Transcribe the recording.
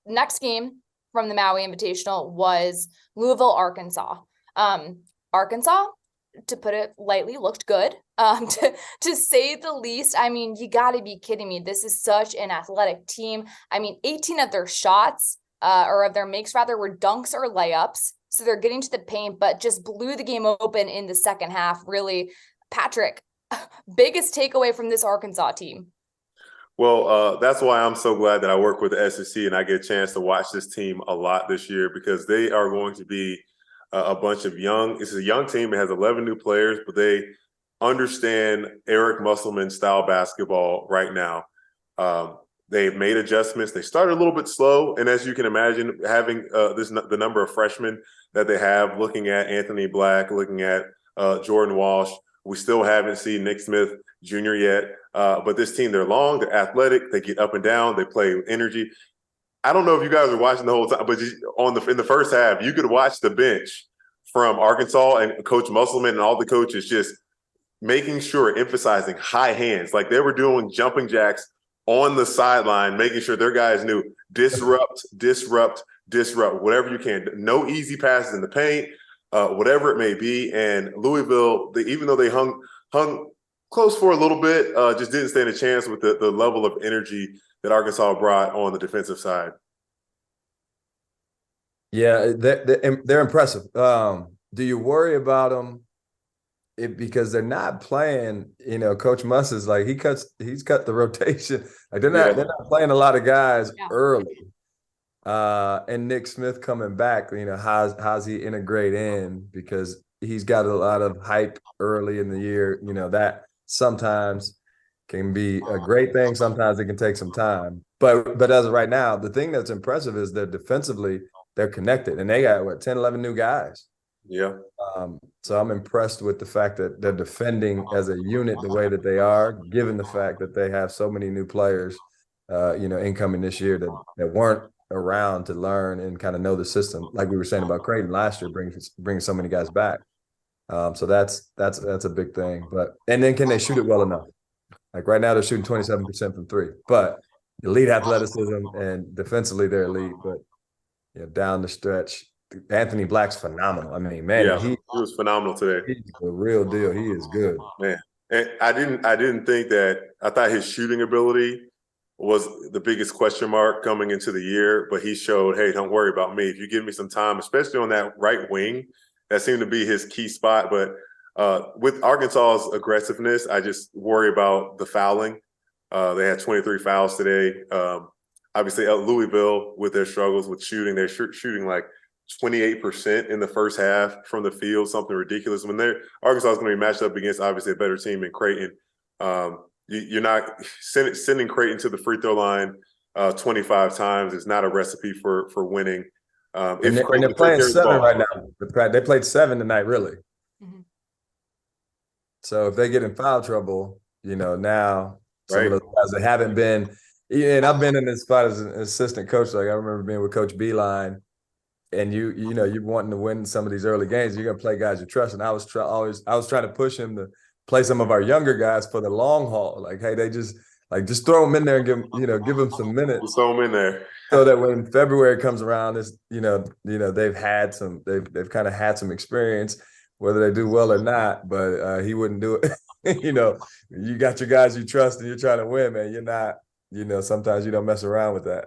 Next game from the Maui Invitational was Louisville, Arkansas. Arkansas, to put it lightly, looked good. To say the least. I mean, you got to be kidding me. This is such an athletic team. I mean, 18 of their shots, or of their makes rather, were dunks or layups. So they're getting to the paint, but just blew the game open in the second half. Really, Patrick, biggest takeaway from this Arkansas team? Well, that's why I'm so glad that I work with the SEC and I get a chance to watch this team a lot this year because they are going to be a bunch of young. It's a young team. It has 11 new players, but they understand Eric Musselman style basketball right now. They've made adjustments. They started a little bit slow, and as you can imagine, having the number of freshmen that they have, looking at Anthony Black, looking at Jordan Walsh, we still haven't seen Nick Smith Jr. yet. But this team, they're long, they're athletic, they get up and down, they play with energy. I don't know if you guys are watching the whole time, but in the first half, you could watch the bench from Arkansas and Coach Musselman and all the coaches just making sure, emphasizing high hands. Like they were doing jumping jacks on the sideline, making sure their guys knew disrupt, disrupt, disrupt, whatever you can. No easy passes in the paint, whatever it may be. And Louisville, even though they hung close for a little bit, just didn't stand a chance with the level of energy that Arkansas brought on the defensive side. Yeah, they're impressive. Do you worry about them because they're not playing? You know, Coach Muss is like he's cut the rotation. Like they're not playing a lot of guys early. And Nick Smith coming back, you know, how's he integrate in, because he's got a lot of hype early in the year. You know, that sometimes can be a great thing. Sometimes it can take some time. But as of right now, the thing that's impressive is that defensively they're connected, and they got 10, 11 new guys. Yeah. So I'm impressed with the fact that they're defending as a unit the way that they are, given the fact that they have so many new players, you know, incoming this year that weren't around to learn and kind of know the system. Like we were saying about Creighton last year, bringing so many guys back. So that's a big thing. And then can they shoot it well enough? Like right now they're shooting 27% from three, but elite athleticism and defensively they're elite. But you know, down the stretch, Anthony Black's phenomenal. I mean, man, he was phenomenal today. He's the real deal. He is good, man. And I didn't think that. I thought his shooting ability was the biggest question mark coming into the year, but he showed, hey, don't worry about me. If you give me some time, especially on that right wing, that seemed to be his key spot. But with Arkansas's aggressiveness, I just worry about the fouling. They had 23 fouls today. Obviously, Louisville, with their struggles with shooting, they're shooting like 28% in the first half from the field, something ridiculous. When Arkansas is going to be matched up against, obviously, a better team in Creighton. You're not sending Creighton to the free throw line 25 times is not a recipe for winning. And they're playing 7 right now. They played 7 tonight, really. Mm-hmm. So if they get in foul trouble, you know, now some of those guys that haven't been, and I've been in this spot as an assistant coach. Like I remember being with Coach Beeline, and you know, you're wanting to win some of these early games. You're gonna play guys you trust, and I was trying to push him to play some of our younger guys for the long haul. Like, hey, just throw them in there and give them some minutes. Just throw them in there, so that when February comes around, they've kind of had some experience, whether they do well or not. But he wouldn't do it. You know, you got your guys you trust, and you're trying to win, man. You're not. You know, sometimes you don't mess around with that.